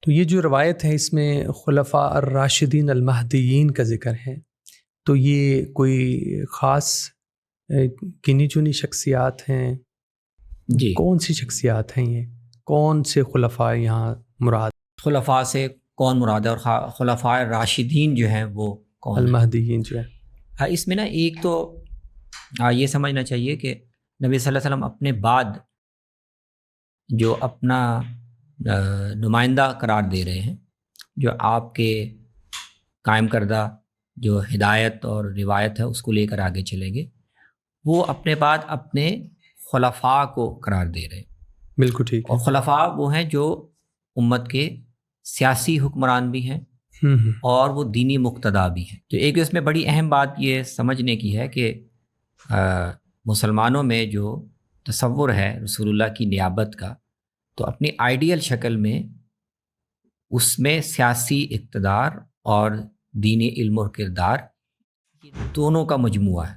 تو یہ جو روایت ہے اس میں خلفاء الراشدین المہدیین کا ذکر ہے، تو یہ کوئی خاص گنی چنی شخصیات ہیں؟ جی، کون سی شخصیات ہیں یہ؟ کون سے خلفاء یہاں مراد؟ خلفاء سے کون مراد ہے اور خلفاء راشدین جو ہیں وہ کون ہیں؟ المہدیین جو ہے، ہاں، اس میں نا ایک تو یہ سمجھنا چاہیے کہ نبی صلی اللہ علیہ وسلم اپنے بعد جو اپنا نمائندہ قرار دے رہے ہیں، جو آپ کے قائم کردہ جو ہدایت اور روایت ہے اس کو لے کر آگے چلیں گے، وہ اپنے بعد اپنے خلفاء کو قرار دے رہے ہیں۔ بالکل ٹھیک ہے۔ اور خلفاء وہ ہیں جو امت کے سیاسی حکمران بھی ہیں اور وہ دینی مقتدا بھی ہیں۔ تو ایک اس میں بڑی اہم بات یہ سمجھنے کی ہے کہ مسلمانوں میں جو تصور ہے رسول اللہ کی نیابت کا، تو اپنی آئیڈیل شکل میں اس میں سیاسی اقتدار اور دینی علم اور کردار دونوں کا مجموعہ ہے۔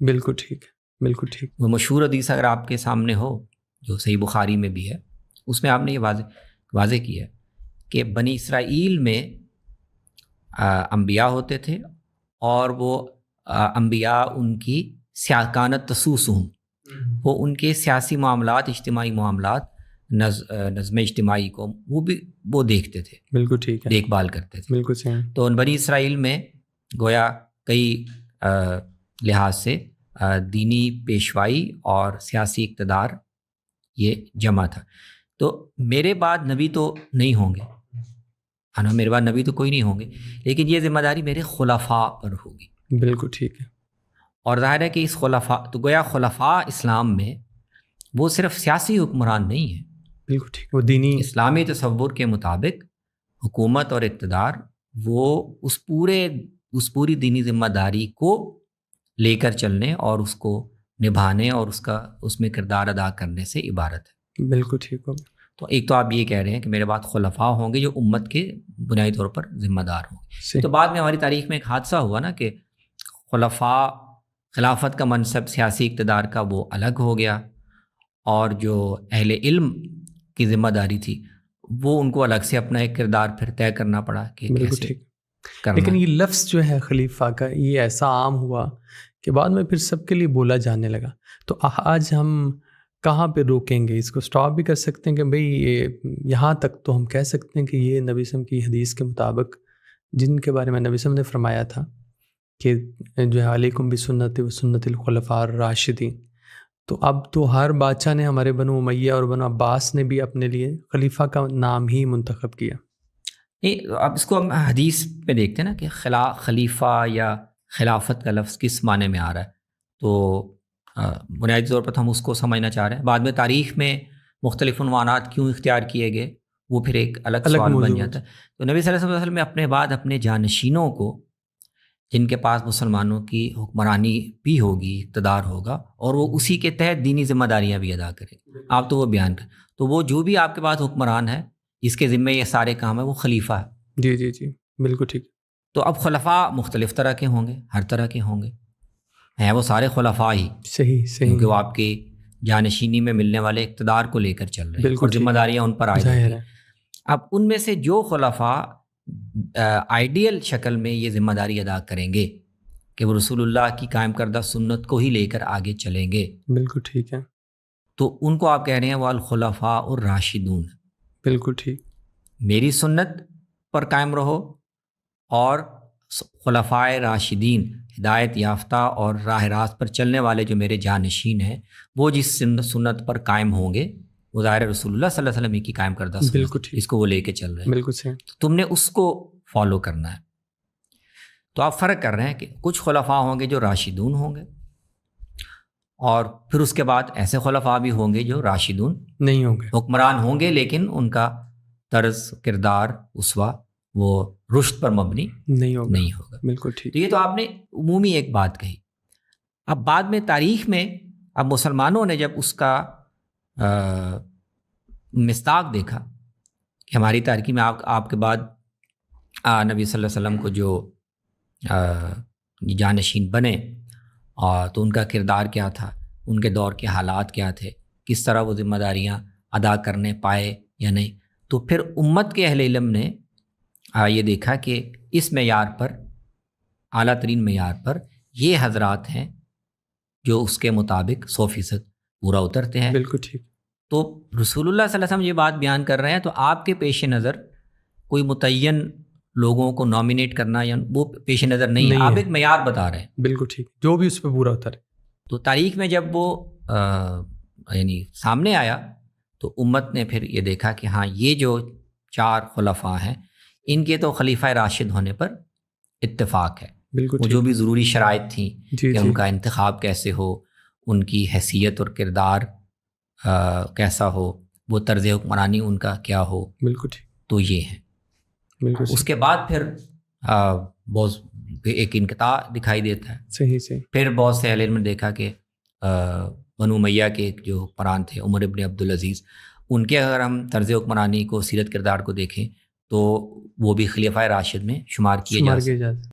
بالکل ٹھیک ہے، بالکل ٹھیک۔ وہ مشہور حدیث اگر آپ کے سامنے ہو جو صحیح بخاری میں بھی ہے، اس میں آپ نے یہ واضح کیا ہے کہ بنی اسرائیل میں انبیاء ہوتے تھے اور وہ انبیاء ان کی کانت تسوسہم، وہ ان کے سیاسی معاملات، اجتماعی معاملات، نظم اجتماعی کو وہ دیکھتے تھے، بالکل ٹھیک ہے، دیکھ بھال کرتے تھے۔ بالکل صحیح۔ تو ان بنی اسرائیل میں گویا کئی لحاظ سے دینی پیشوائی اور سیاسی اقتدار یہ جمع تھا۔ تو میرے بعد نبی تو نہیں ہوں گے، ہے نا، میرے بعد نبی تو کوئی نہیں ہوں گے، لیکن یہ ذمہ داری میرے خلفاء پر ہوگی۔ بالکل ٹھیک ہے۔ اور ظاہر ہے کہ اس خلفاء تو گویا خلفاء اسلام میں وہ صرف سیاسی حکمران نہیں ہیں، بالکل ٹھیک، وہ دینی اسلامی تصور کے مطابق حکومت اور اقتدار وہ اس پوری دینی ذمہ داری کو لے کر چلنے اور اس کو نبھانے اور اس میں کردار ادا کرنے سے عبارت ہے۔ بالکل ٹھیک ہوگا۔ تو ایک تو آپ یہ کہہ رہے ہیں کہ میرے بعد خلفاء ہوں گے جو امت کے بنیادی طور پر ذمہ دار ہوں گے۔ تو بعد میں ہماری تاریخ میں ایک حادثہ ہوا نا کہ خلفاء، خلافت کا منصب سیاسی اقتدار کا وہ الگ ہو گیا، اور جو اہل علم کی ذمہ داری تھی وہ ان کو الگ سے اپنا ایک کردار پھر طے کرنا پڑا کہ کیسے کرنا۔ لیکن یہ لفظ جو ہے خلیفہ کا یہ ایسا عام ہوا کہ بعد میں پھر سب کے لیے بولا جانے لگا۔ تو آج ہم کہاں پہ روکیں گے اس کو؟ سٹاپ بھی کر سکتے ہیں کہ بھئی یہاں تک تو ہم کہہ سکتے ہیں کہ یہ نبی صلی اللہ علیہ وسلم کی حدیث کے مطابق، جن کے بارے میں نبی صلی اللہ علیہ وسلم نے فرمایا تھا کہ جو ہے علیکم بسنتی و سنت الخلفاء الراشدین، تو اب تو ہر بادشاہ نے، ہمارے بنو امیہ اور بنو عباس نے بھی اپنے لیے خلیفہ کا نام ہی منتخب کیا۔ اب اس کو ہم حدیث پہ دیکھتے ہیں نا کہ خلیفہ یا خلافت کا لفظ کس معنی میں آ رہا ہے، تو بنیادی طور پر ہم اس کو سمجھنا چاہ رہے ہیں۔ بعد میں تاریخ میں مختلف عنوانات کیوں اختیار کیے گئے وہ پھر ایک الگ سوال بن جاتا ہے۔ تو نبی صلی اللہ علیہ وسلم نے اپنے بعد اپنے جانشینوں کو، جن کے پاس مسلمانوں کی حکمرانی بھی ہوگی، اقتدار ہوگا، اور وہ اسی کے تحت دینی ذمہ داریاں بھی ادا کریں، آپ تو وہ بیان کریں، تو وہ جو بھی آپ کے پاس حکمران ہے اس کے ذمے یہ سارے کام ہے، وہ خلیفہ ہے۔ جی جی جی، بالکل ٹھیک۔ تو اب خلفاء مختلف طرح کے ہوں گے، ہر طرح کے ہوں گے، ہیں وہ سارے خلفاء ہی، صحیح کیونکہ وہ آپ کی جانشینی میں ملنے والے اقتدار کو لے کر چل رہے ہیں اور ذمہ داریاں ان پر عائد ہیں۔ اب ان میں سے جو خلفاء آئیڈیل شکل میں یہ ذمہ داری ادا کریں گے کہ وہ رسول اللہ کی قائم کردہ سنت کو ہی لے کر آگے چلیں گے، بالکل ٹھیک ہے، تو ان کو آپ کہہ رہے ہیں وہ الخلفاء الراشدون۔ بالکل ٹھیک۔ میری سنت پر قائم رہو، اور خلفاء راشدین، ہدایت یافتہ اور راہ راست پر چلنے والے جو میرے جانشین ہیں، وہ جس سنت پر قائم ہوں گے، وہ ظاہر رسول اللہ صلی اللہ علیہ وسلم کی قائم کردہ سنت، اس کو وہ لے کے چل رہے ہیں، بالکل صحیح۔ تو تم نے اس کو فالو کرنا ہے۔ تو آپ فرق کر رہے ہیں کہ کچھ خلفاء ہوں گے جو راشدون ہوں گے، اور پھر اس کے بعد ایسے خلفاء بھی ہوں گے جو راشدون نہیں ہوں گے، حکمران ہوں گے، لیکن ان کا طرز کردار، اسوہ، وہ رشد پر مبنی نہیں ہوگا۔ بالکل ٹھیک۔ تو یہ تو آپ نے عمومی ایک بات کہی۔ اب بعد میں تاریخ میں اب مسلمانوں نے جب اس کا مصداق دیکھا کہ ہماری تاریخ میں آپ کے بعد نبی صلی اللہ علیہ وسلم کو جو جانشین بنے، تو ان کا کردار کیا تھا، ان کے دور کے حالات کیا تھے، کس طرح وہ ذمہ داریاں ادا کرنے پائے یا نہیں، تو پھر امت کے اہل علم نے یہ دیکھا کہ اس معیار پر، اعلیٰ ترین معیار پر یہ حضرات ہیں جو اس کے مطابق 100% پورا اترتے ہیں. بالکل ٹھیک. تو رسول اللہ صلی اللہ علیہ وسلم یہ بات بیان کر رہے ہیں تو آپ کے پیش نظر کوئی متعین لوگوں کو نامینیٹ کرنا یا وہ پیش نظر نہیں ہے، آپ ایک معیار بتا رہے ہیں. بالکل ٹھیک، جو بھی اس پہ پورا اترے. تو تاریخ میں جب وہ یعنی سامنے آیا تو امت نے پھر یہ دیکھا کہ ہاں یہ جو 4 خلفاء ہیں ان کے تو خلیفہ راشد ہونے پر اتفاق ہے. بالکل وہ جو بھی ضروری شرائط تھیں کہ ان کا انتخاب کیسے ہو، ان کی حیثیت اور کردار کیسا ہو، وہ طرز حکمرانی ان کا کیا ہو. بالکل ٹھیک. تو یہ ہیں. اس کے بعد پھر بہت ایک انقطاع دکھائی دیتا ہے. صحیح. پھر بہت سے اہل علم نے دیکھا کہ بنو امیہ کے جو حکمران تھے عمر ابن عبدالعزیز، ان کے اگر ہم طرز حکمرانی کو، سیرت کردار کو دیکھیں تو وہ بھی خلیفہ راشد میں شمار کیے جا سکتے.